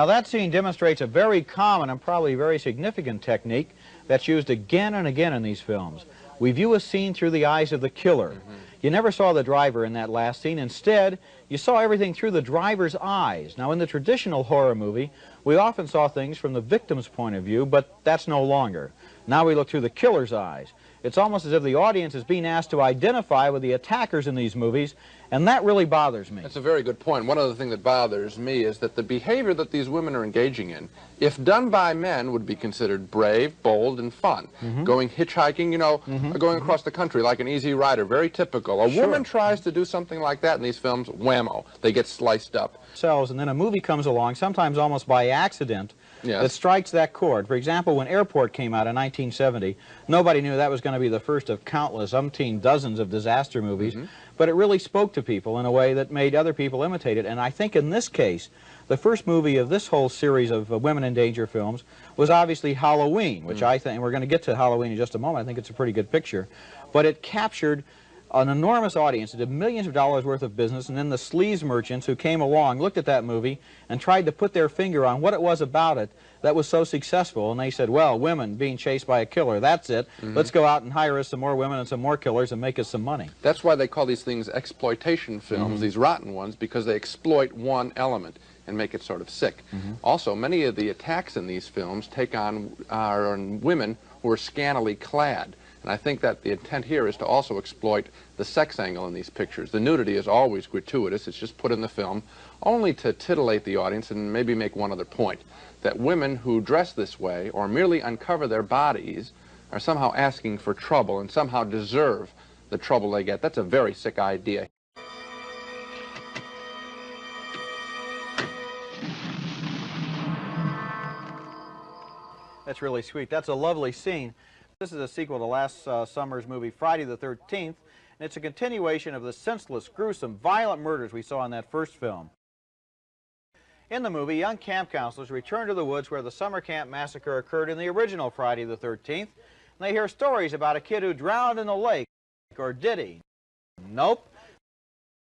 Now that scene demonstrates a very common and probably very significant technique that's used again and again in these films. We view a scene through the eyes of the killer. You never saw the driver in that last scene. Instead, you saw everything through the driver's eyes. Now, in the traditional horror movie, we often saw things from the victim's point of view, but that's no longer. Now we look through the killer's eyes. It's almost as if the audience is being asked to identify with the attackers in these movies, and that really bothers me. That's a very good point. One of the things that bothers me is that the behavior that these women are engaging in, if done by men, would be considered brave, bold, and fun. Going hitchhiking, you know, going across the country like an Easy Rider, very typical. A woman tries to do something like that in these films, whammo, they get sliced up. And then a movie comes along, sometimes almost by accident, that strikes that chord. For example, when Airport came out in 1970, nobody knew that was going to be the first of countless, umpteen dozens of disaster movies, but it really spoke to people in a way that made other people imitate it. And I think in this case, the first movie of this whole series of women in danger films was obviously Halloween, which I think, and we're going to get to Halloween in just a moment, I think it's a pretty good picture, but it captured an enormous audience. It did millions of dollars worth of business, and then the sleaze merchants who came along looked at that movie and tried to put their finger on what it was about it that was so successful, and they said, well, women being chased by a killer, that's it. Let's go out and hire us some more women and some more killers and make us some money. That's why they call these things exploitation films, these rotten ones, because they exploit one element and make it sort of sick. Also, many of the attacks in these films are on women who are scantily clad. And I think that the intent here is to also exploit the sex angle in these pictures. The nudity is always gratuitous. It's just put in the film only to titillate the audience and maybe make one other point, that women who dress this way or merely uncover their bodies are somehow asking for trouble and somehow deserve the trouble they get. That's a very sick idea. That's really sweet. That's a lovely scene. This is a sequel to last summer's movie Friday the 13th, and it's a continuation of the senseless, gruesome, violent murders we saw in that first film. In the movie, young camp counselors return to the woods where the summer camp massacre occurred in the original Friday the 13th, and they hear stories about a kid who drowned in the lake. Or did he? Nope.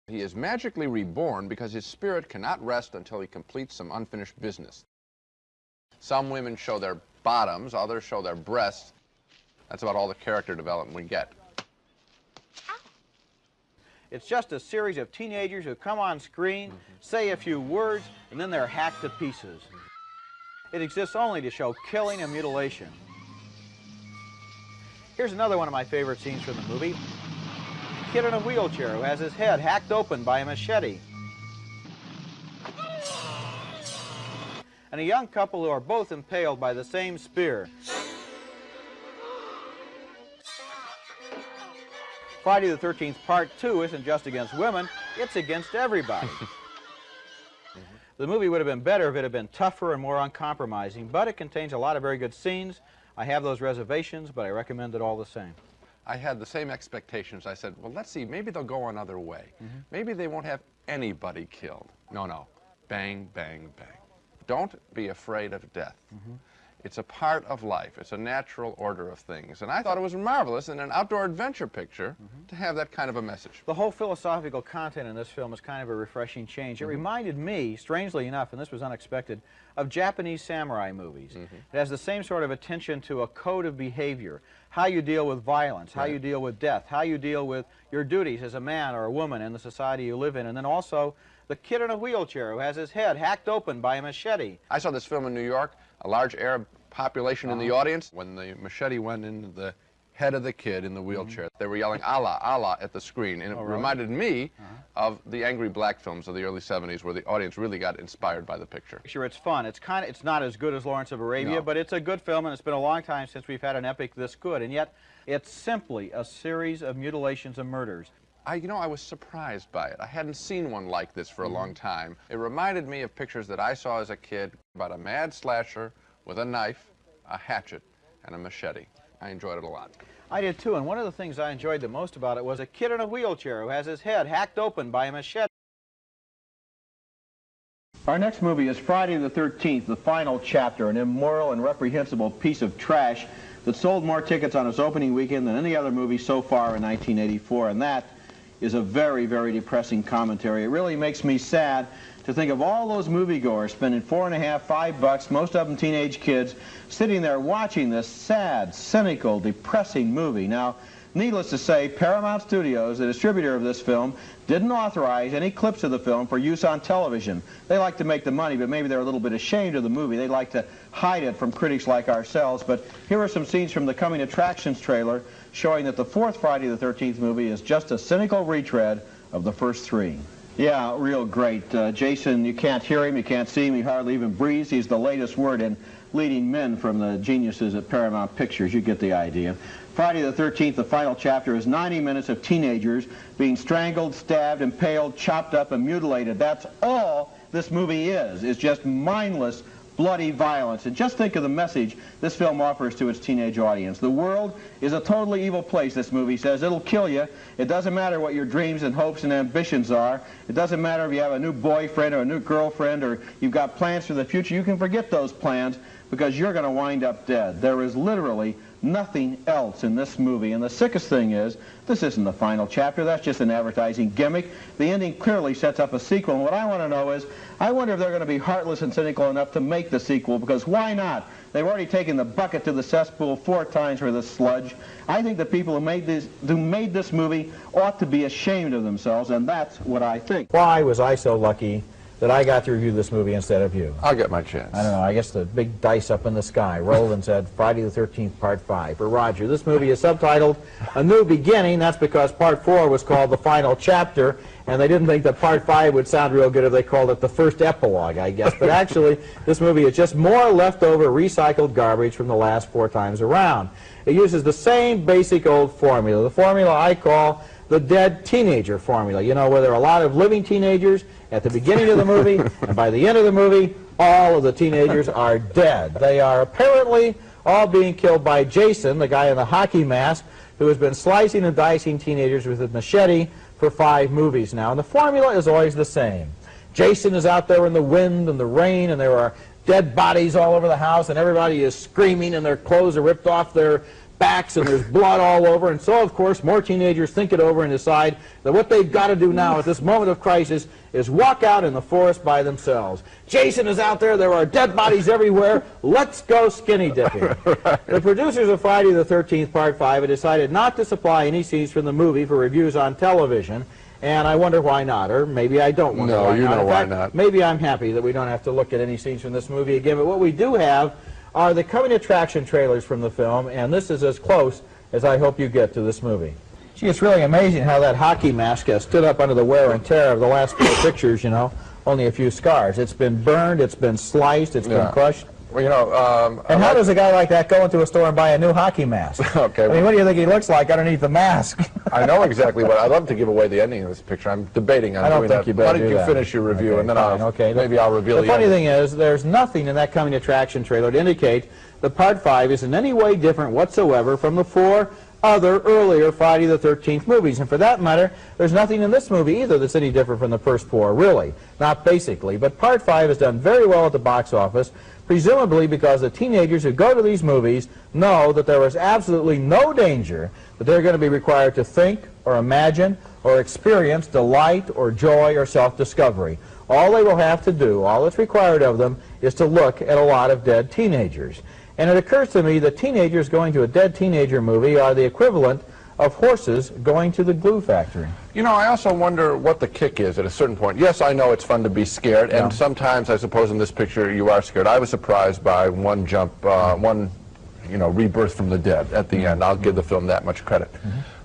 He is magically reborn because his spirit cannot rest until he completes some unfinished business. Some women show their bottoms, others show their breasts. That's about all the character development we get. It's just a series of teenagers who come on screen, say a few words, and then they're hacked to pieces. It exists only to show killing and mutilation. Here's another one of my favorite scenes from the movie. A kid in a wheelchair who has his head hacked open by a machete. And a young couple who are both impaled by the same spear. Friday the 13th Part 2 isn't just against women, it's against everybody. The movie would have been better if it had been tougher and more uncompromising, but it contains a lot of very good scenes. I have those reservations, but I recommend it all the same. I had the same expectations. I said, well, let's see, maybe they'll go another way. Maybe they won't have anybody killed. No, no. Bang, bang, bang. Don't be afraid of death. It's a part of life. It's a natural order of things. And I thought it was marvelous in an outdoor adventure picture to have that kind of a message. The whole philosophical content in this film is kind of a refreshing change. It reminded me, strangely enough, and this was unexpected, of Japanese samurai movies. It has the same sort of attention to a code of behavior, how you deal with violence, how you deal with death, how you deal with your duties as a man or a woman in the society you live in, and then also the kid in a wheelchair who has his head hacked open by a machete. I saw this film in New York, a large Arab population in the audience. When the machete went into the head of the kid in the wheelchair, they were yelling Allah, Allah at the screen, and it reminded me of the angry black films of the early 70s where the audience really got inspired by the picture. Sure, it's fun. It's not as good as Lawrence of Arabia, but it's a good film, and it's been a long time since we've had an epic this good, and yet it's simply a series of mutilations and murders. You know, I was surprised by it. I hadn't seen one like this for a long time. It reminded me of pictures that I saw as a kid about a mad slasher with a knife, a hatchet, and a machete. I enjoyed it a lot. I did too, and one of the things I enjoyed the most about it was a kid in a wheelchair who has his head hacked open by a machete. Our next movie is Friday the 13th, the final chapter, an immoral and reprehensible piece of trash that sold more tickets on its opening weekend than any other movie so far in 1984, and that is a very, very depressing commentary. It really makes me sad to to think of all those moviegoers spending $4.50, $5, most of them teenage kids, sitting there watching this sad, cynical, depressing movie. Now, needless to say, Paramount Studios, the distributor of this film, didn't authorize any clips of the film for use on television. They like to make the money, but maybe they're a little bit ashamed of the movie. They like to hide it from critics like ourselves. But here are some scenes from the Coming Attractions trailer showing that the fourth Friday the 13th movie is just a cynical retread of the first three. Yeah, real great. Jason, you can't hear him, you can't see him, he hardly even breathes. He's the latest word in leading men from the geniuses at Paramount Pictures. You get the idea. Friday the 13th, the final chapter, is 90 minutes of teenagers being strangled, stabbed, impaled, chopped up, and mutilated. That's all this movie is. It's just mindless, bloody violence. And just think of the message this film offers to its teenage audience. The world is a totally evil place, this movie says. It'll kill you. It doesn't matter what your dreams and hopes and ambitions are. It doesn't matter if you have a new boyfriend or a new girlfriend or you've got plans for the future. You can forget those plans because you're going to wind up dead. There is literally nothing else in this movie. And the sickest thing is, this isn't the final chapter. That's just an advertising gimmick. The ending clearly sets up a sequel. And what I want to know is, I wonder if they're going to be heartless and cynical enough to make the sequel, because why not? They've already taken the bucket to the cesspool 4 times for this sludge. I think the people who made this movie ought to be ashamed of themselves, and that's what I think. Why was I so lucky that I got to review this movie instead of you? I'll get my chance. I don't know. I guess the big dice up in the sky rolled and said Friday the 13th, Part 5. For Roger, this movie is subtitled A New Beginning. That's because Part 4 was called The Final Chapter, and they didn't think that Part 5 would sound real good if they called it The First Epilogue, I guess. But actually, this movie is just more leftover recycled garbage from the last 4 times around. It uses the same basic old formula, the formula I call the dead teenager formula. You know, where there are a lot of living teenagers at the beginning of the movie, and by the end of the movie, all of the teenagers are dead. They are apparently all being killed by Jason, the guy in the hockey mask, who has been slicing and dicing teenagers with a machete for 5 movies now. And the formula is always the same. Jason is out there in the wind and the rain, and there are dead bodies all over the house, and everybody is screaming, and their clothes are ripped off their backs, and there's blood all over. And so, of course, more teenagers think it over and decide that what they've got to do now at this moment of crisis is walk out in the forest by themselves. Jason is out there. There are dead bodies everywhere. Let's go skinny dipping. The producers of Friday the 13th, Part 5 have decided not to supply any scenes from the movie for reviews on television. And I wonder why not, or maybe I don't wonder why not. No, you know why fact, not. Maybe I'm happy that we don't have to look at any scenes from this movie again. But what we do have are the coming attraction trailers from the film, and this is as close as I hope you get to this movie. Gee, it's really amazing how that hockey mask has stood up under the wear and tear of the last 4 pictures, you know. Only a few scars. It's been burned, it's been sliced, it's been crushed. Well, you know, and how does a guy like that go into a store and buy a new hockey mask? Okay. I mean, what do you think he looks like underneath the mask? I know exactly what. I'd love to give away the ending of this picture. I'm debating on doing that. Why don't you finish your review, and then maybe I'll reveal the funny thing is, there's nothing in that coming attraction trailer to indicate that Part 5 is in any way different whatsoever from the 4 other earlier Friday the 13th movies. And for that matter, there's nothing in this movie either that's any different from the first 4, really. Not basically. But Part 5 has done very well at the box office, presumably because the teenagers who go to these movies know that there is absolutely no danger that they're going to be required to think or imagine or experience delight or joy or self-discovery. All they will have to do, all that's required of them, is to look at a lot of dead teenagers. And it occurs to me that teenagers going to a dead teenager movie are the equivalent of horses going to the glue factory. You know, I also wonder what the kick is at a certain point. Yes, I know it's fun to be scared, and sometimes, I suppose, in this picture, you are scared. I was surprised by one rebirth from the dead at the end. I'll give the film that much credit.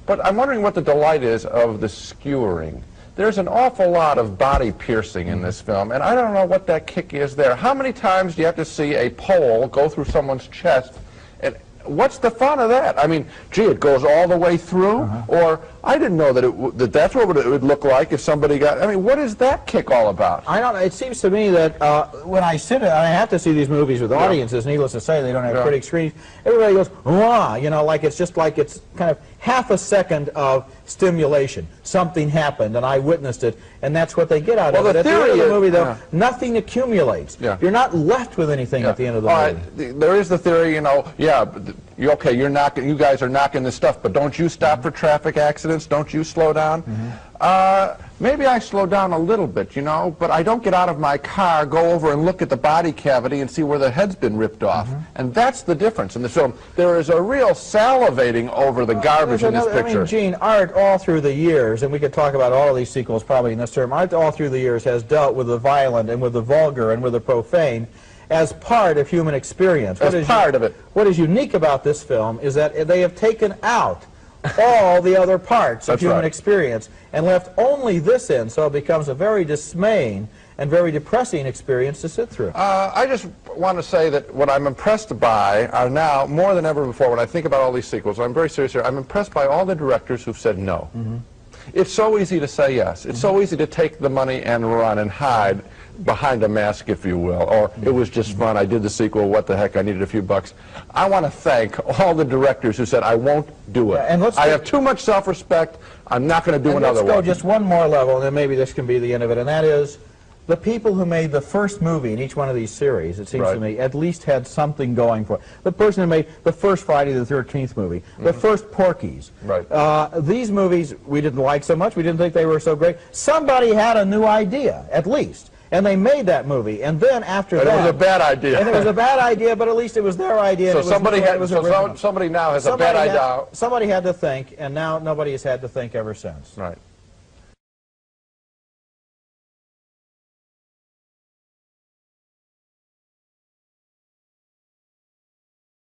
But I'm wondering what the delight is of the skewering. There's an awful lot of body piercing in this film, and I don't know what that kick is there. How many times do you have to see a pole go through someone's chest? And what's the fun of that? I mean, gee, it goes all the way through? Or I didn't know that that's what it would look like if somebody got... I mean, what is that kick all about? I don't know. It seems to me that when I I have to see these movies with audiences, needless to say, they don't have critic screens. Everybody goes, wah, you know, like it's just like it's kind of half a second of stimulation. Something happened, and I witnessed it, and that's what they get out of it. At the end of the movie, though, nothing accumulates. You're not left with anything at the end of the movie. There is the theory, you know, okay, you guys are knocking this stuff, but don't you stop for traffic accidents? Don't you slow down? Maybe I slow down a little bit, you know, but I don't get out of my car, go over and look at the body cavity and see where the head's been ripped off. And that's the difference in the film. There is a real salivating over the garbage in this picture. I mean, Gene, art all through the years, and we could talk about all of these sequels probably in this term, art all through the years has dealt with the violent and with the vulgar and with the profane as part of human experience. As part of it. What is unique about this film is that they have taken out all the other parts of human experience and left only this in, so it becomes a very dismaying and very depressing experience to sit through. I just want to say that what I'm impressed by are now, more than ever before, when I think about all these sequels, I'm very serious here, I'm impressed by all the directors who've said no. It's so easy to say yes. It's so easy to take the money and run and hide behind a mask, if you will, or it was just fun, I did the sequel, what the heck, I needed a few bucks. I want to thank all the directors who said, I won't do it. And I have too much self-respect, I'm not going to do another one. Let's go just one more level, and then maybe this can be the end of it, and that is the people who made the first movie in each one of these series, it seems to me, at least had something going for it. The person who made the first Friday the 13th movie, the first Porky's. These movies we didn't like so much, we didn't think they were so great. Somebody had a new idea, at least. And they made that movie, and then after that... it was a bad idea. And it was a bad idea, but at least it was their idea. So somebody now has a bad idea. Somebody had to think, and now nobody has had to think ever since. Right.